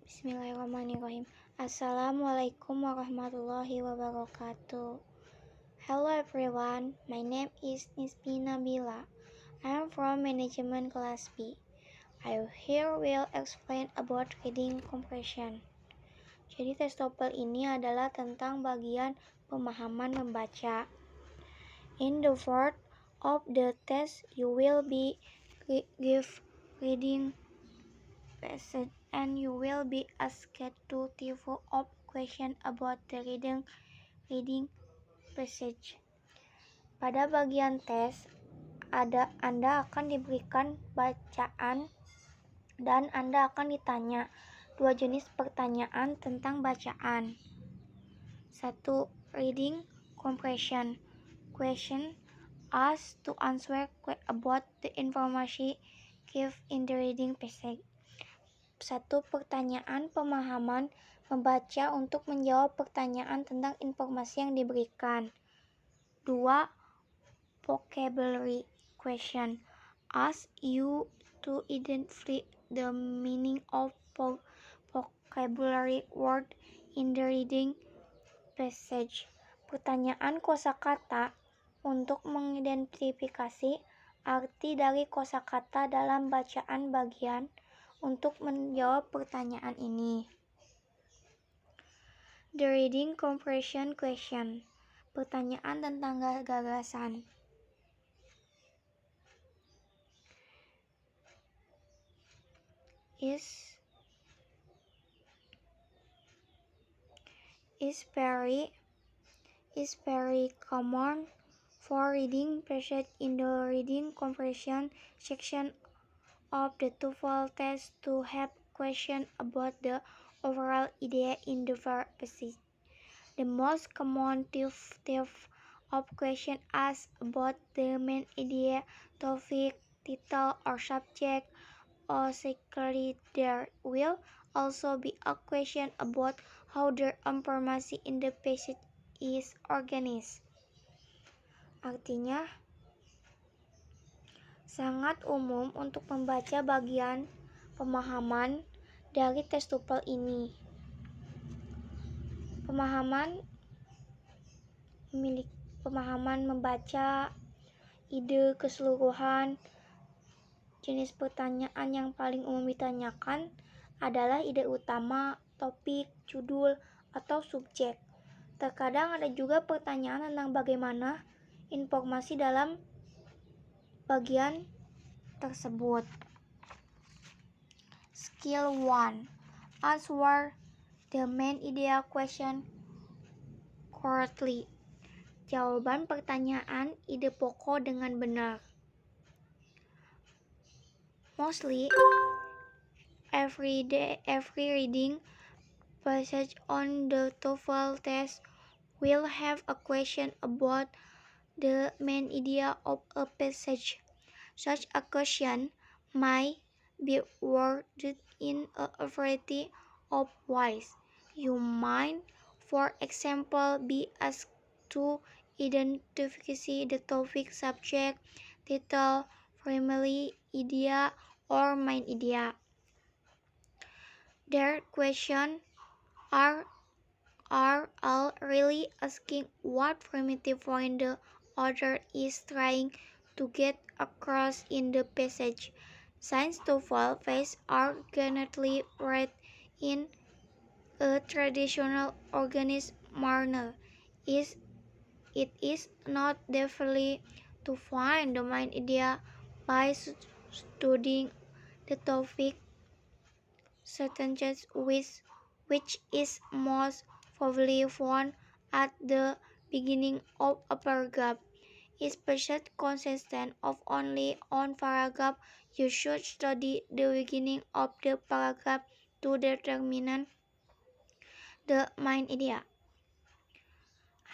Bismillahirrahmanirrahim. Assalamualaikum warahmatullahi wabarakatuh. Hello everyone, my name is Nisbi Nabila. I am from Management Class B. I here will explain about reading comprehension. Jadi tes TOEFL ini adalah tentang bagian pemahaman membaca. In the part of the test, you will be give reading passage and you will be asked to type of question about the reading passage. Pada bagian tes, Anda akan diberikan bacaan dan Anda akan ditanya dua jenis pertanyaan tentang bacaan. 1. Reading comprehension question asked to answer about the information given in the reading passage. 1. Pertanyaan pemahaman membaca untuk menjawab pertanyaan tentang informasi yang diberikan. 2. Vocabulary question ask you to identify the meaning of vocabulary word in the reading passage. Pertanyaan kosakata untuk mengidentifikasi arti dari kosakata dalam bacaan bagian. Untuk menjawab pertanyaan ini, the reading comprehension question, pertanyaan tentang gagasan. Is very common for reading passage in the reading comprehension section of the TOEFL test to have questions about the overall idea in the passage. The most common type of question asked about the main idea, topic, title, or subject. Secondly, there will also be a question about how the information in the passage is organized. Artinya, sangat umum untuk membaca bagian pemahaman dari tes TOEFL ini. Pemahaman membaca, ide keseluruhan. Jenis pertanyaan yang paling umum ditanyakan adalah ide utama, topik, judul, atau subjek. Terkadang ada juga pertanyaan tentang bagaimana informasi dalam bagian tersebut. Skill 1. Answer the main idea question correctly. Jawaban pertanyaan ide pokok dengan benar. Mostly, every reading passage on the TOEFL test will have a question about the main idea of a passage. Such a question may be worded in a variety of ways. You might, for example, be asked to identify the topic, subject, title, primary idea, or main idea. Their questions are all really asking what primitive point the author is trying to get across in the passage. Since TOEFL tests are generally read in a traditional organized manner, it is not difficult to find the main idea by studying the topic sentence which is most probably found at the beginning of a paragraph. If passage consists of only one paragraph, you should study the beginning of the paragraph to determine the main idea.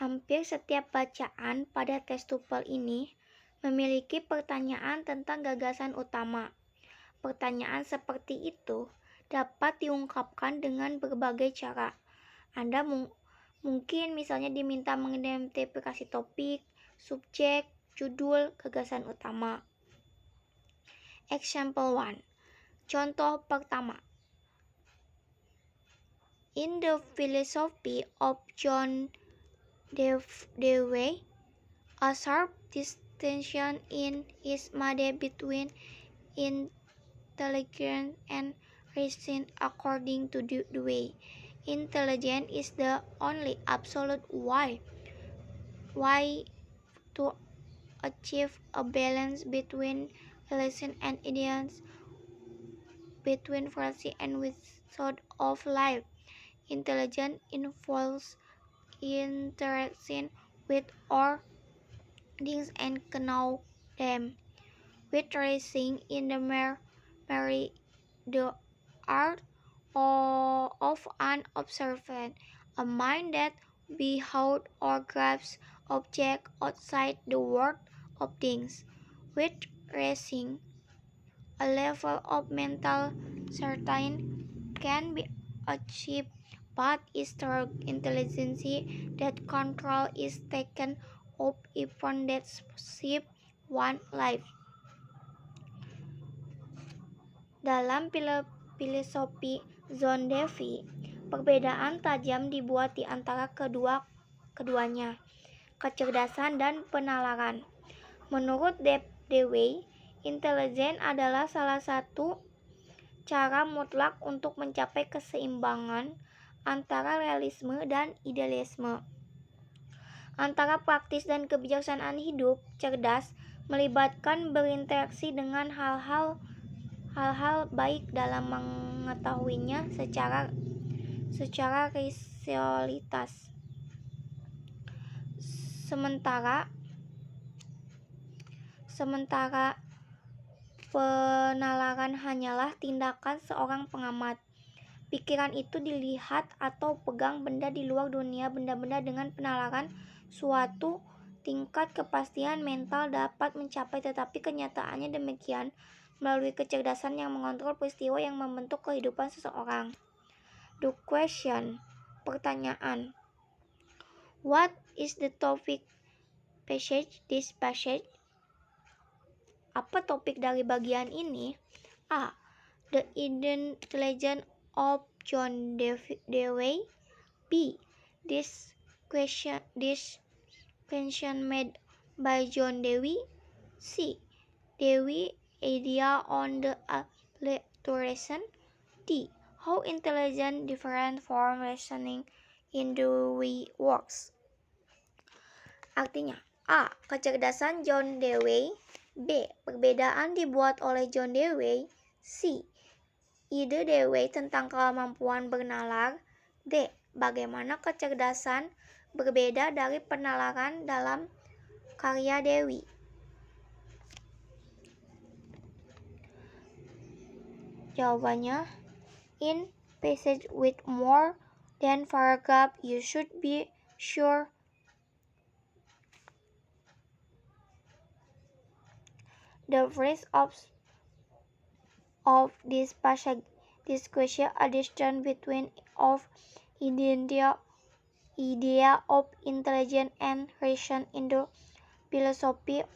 Hampir setiap bacaan pada tes TOEFL ini memiliki pertanyaan tentang gagasan utama. Pertanyaan seperti itu dapat diungkapkan dengan berbagai cara. Anda mungkin misalnya diminta mengidentifikasi topik, subjek, judul, gagasan utama. Example 1. Contoh pertama. In the philosophy of John Dewey, a sharp distinction is made between intelligence and reason. According to Dewey, intelligence is the only absolute way to achieve a balance between reason and ideas, between fancy and without of life. Intelligence involves interaction with all things and know them. With reason in the memory, the art of an observant, a mind that beholds or grasps objects outside the world of things. With reason, a level of mental certainty can be achieved, but is through intelligence that control is taken of even that shape one life. Dalam filosofi John Dewey, perbedaan tajam dibuat di antara keduanya, kecerdasan dan penalaran. Menurut Dewey, intelijen adalah salah satu cara mutlak untuk mencapai keseimbangan antara realisme dan idealisme, antara praktis dan kebijaksanaan hidup. Cerdas melibatkan berinteraksi dengan hal-hal baik dalam mengetahuinya secara rasionalitas. Sementara penalaran hanyalah tindakan seorang pengamat. Pikiran itu dilihat atau pegang benda di luar dunia benda-benda. Dengan penalaran, suatu tingkat kepastian mental dapat mencapai, tetapi kenyataannya demikian melalui kecerdasan yang mengontrol peristiwa yang membentuk kehidupan seseorang. The question, pertanyaan. What is the topic passage? This passage. Apa topik dari bagian ini? A. The intelligence of John Dewey. B. This question made by John Dewey. C. Dewey idea on the iteration. D. How intelligence different from reasoning in Dewey works. Artinya, A. Kecerdasan John Dewey. B. Perbedaan dibuat oleh John Dewey. C. Ide Dewey tentang kemampuan bernalar. D. Bagaimana kecerdasan berbeda dari penalaran dalam karya Dewey. Jawabannya, in passage with more than paragraph, you should be sure the phrase of this passage. This question a distinction between of idea of intelligence and reason in the philosophy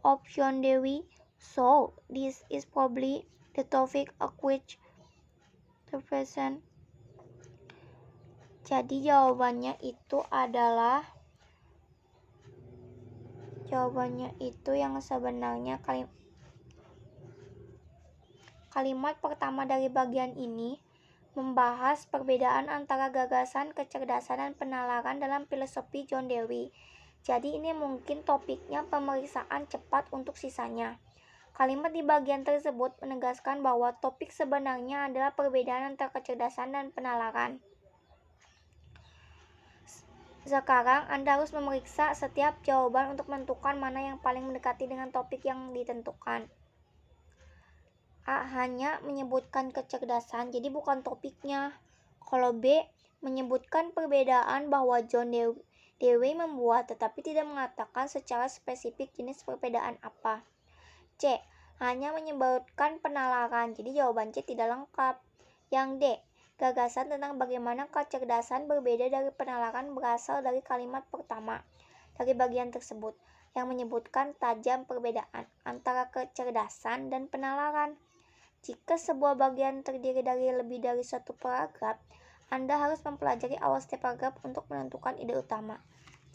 of John Dewey. So this is probably the topic of which the present. Jadi jawabannya itu yang sebenarnya kalimat pertama dari bagian ini membahas perbedaan antara gagasan, kecerdasan, dan penalaran dalam filosofi John Dewey. Jadi ini mungkin topiknya pemeriksaan cepat untuk sisanya. Kalimat di bagian tersebut menegaskan bahwa topik sebenarnya adalah perbedaan antara kecerdasan dan penalaran. Sekarang Anda harus memeriksa setiap jawaban untuk menentukan mana yang paling mendekati dengan topik yang ditentukan. A. Hanya menyebutkan kecerdasan, jadi bukan topiknya. Kalau B. Menyebutkan perbedaan bahwa John Dewey membuat, tetapi tidak mengatakan secara spesifik jenis perbedaan apa. C. Hanya menyebutkan penalaran, jadi jawaban C tidak lengkap. Yang D. Gagasan tentang bagaimana kecerdasan berbeda dari penalaran berasal dari kalimat pertama dari bagian tersebut, yang menyebutkan tajam perbedaan antara kecerdasan dan penalaran. Jika sebuah bagian terdiri dari lebih dari satu paragraf, Anda harus mempelajari awal setiap paragraf untuk menentukan ide utama.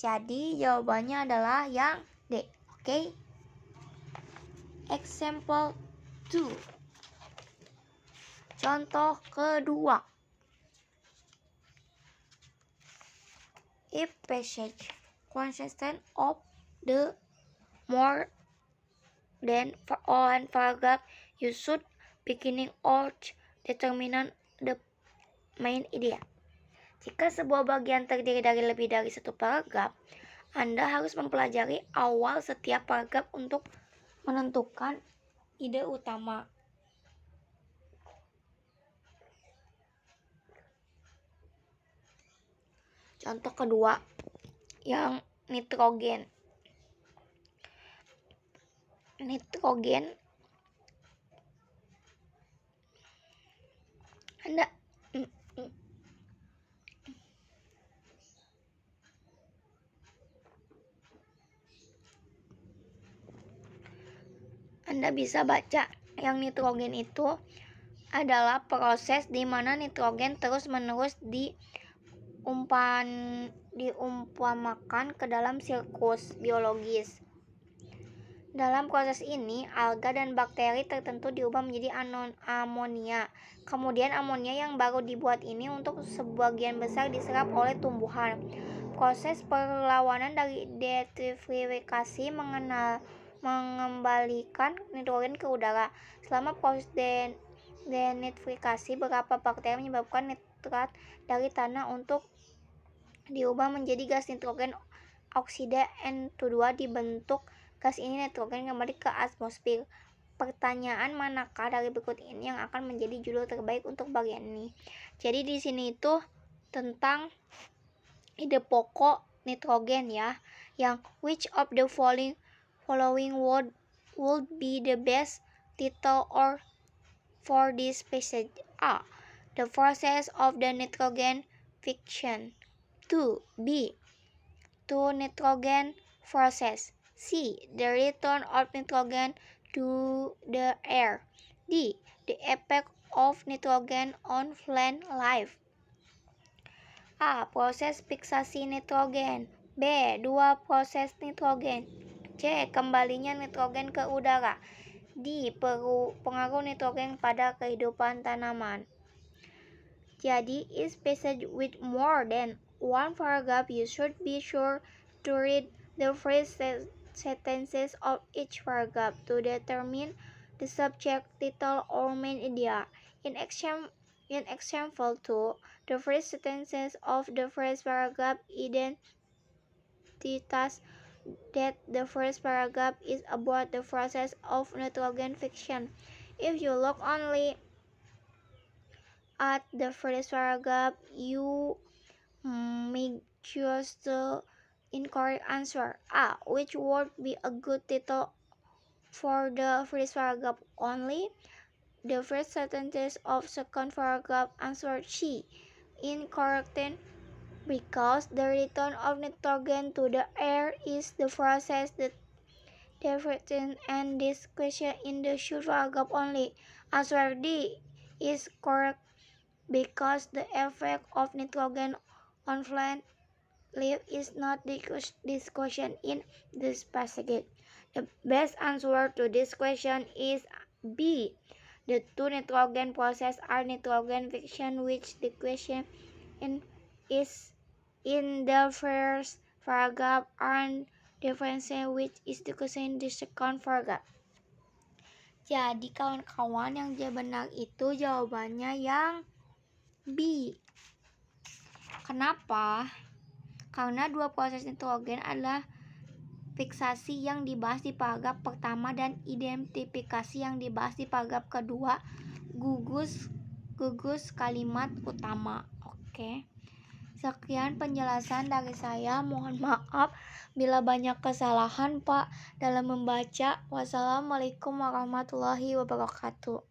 Jadi jawabannya adalah yang D. Oke. Example 2. Contoh kedua. If passage consists of the more than one paragraph, you should beginning or determine the main idea. Jika sebuah bagian terdiri dari lebih dari satu paragraf, Anda harus mempelajari awal setiap paragraf untuk menentukan ide utama. Contoh kedua, yang nitrogen. Anda bisa baca yang nitrogen itu adalah proses di mana nitrogen terus-menerus diumpamakan ke dalam siklus biologis. Dalam proses ini, alga dan bakteri tertentu diubah menjadi amonia. Kemudian amonia yang baru dibuat ini untuk sebagian besar diserap oleh tumbuhan. Proses perlawanan dari denitrifikasi mengembalikan nitrogen ke udara. Selama proses denitrifikasi, beberapa bakteri menyebabkan nitrat dari tanah untuk diubah menjadi gas nitrogen oksida N2 dibentuk. Gas ini nitrogen kembali ke atmosfer. Pertanyaan manakah dari berikut ini yang akan menjadi judul terbaik untuk bagian ini? Jadi di sini itu tentang ide pokok nitrogen ya, yang which of the following would be the best title or for this passage? A. The process of the nitrogen fiction. 2. B. To nitrogen process. C. The return of nitrogen to the air. D. The effect of nitrogen on plant life. A. Proses fiksasi nitrogen. B. Dua proses nitrogen. C. Kembalinya nitrogen ke udara. D. Pengaruh nitrogen pada kehidupan tanaman. Jadi, is passage with more than one paragraph, you should be sure to read the first sentences of each paragraph to determine the subject, title, or main idea. In example 2, the first sentences of the first paragraph identifies that the first paragraph is about the process of nitrogen fiction. If you look only at the first paragraph, you may choose the incorrect answer. A. Which would be a good title for the first paragraph? Only the first sentences of second paragraph. Answer C. Incorrect, because the return of nitrogen to the air is the process that defines and this question in the short paragraph only. Answer D is correct, because the effect of nitrogen on plant life is not discussion in this passage. The best answer to this question is B. The two nitrogen processes are nitrogen fiction, which the question is in the first paragraph, and difference which is the question in the second paragraph. Jadi kawan-kawan, yang benar itu jawabannya yang B. Kenapa? Karena dua proses nitrogen adalah fiksasi yang dibahas di paragraf pertama dan identifikasi yang dibahas di paragraf kedua, gugus kalimat utama. Oke. Sekian penjelasan dari saya. Mohon maaf bila banyak kesalahan Pak dalam membaca. Wassalamualaikum warahmatullahi wabarakatuh.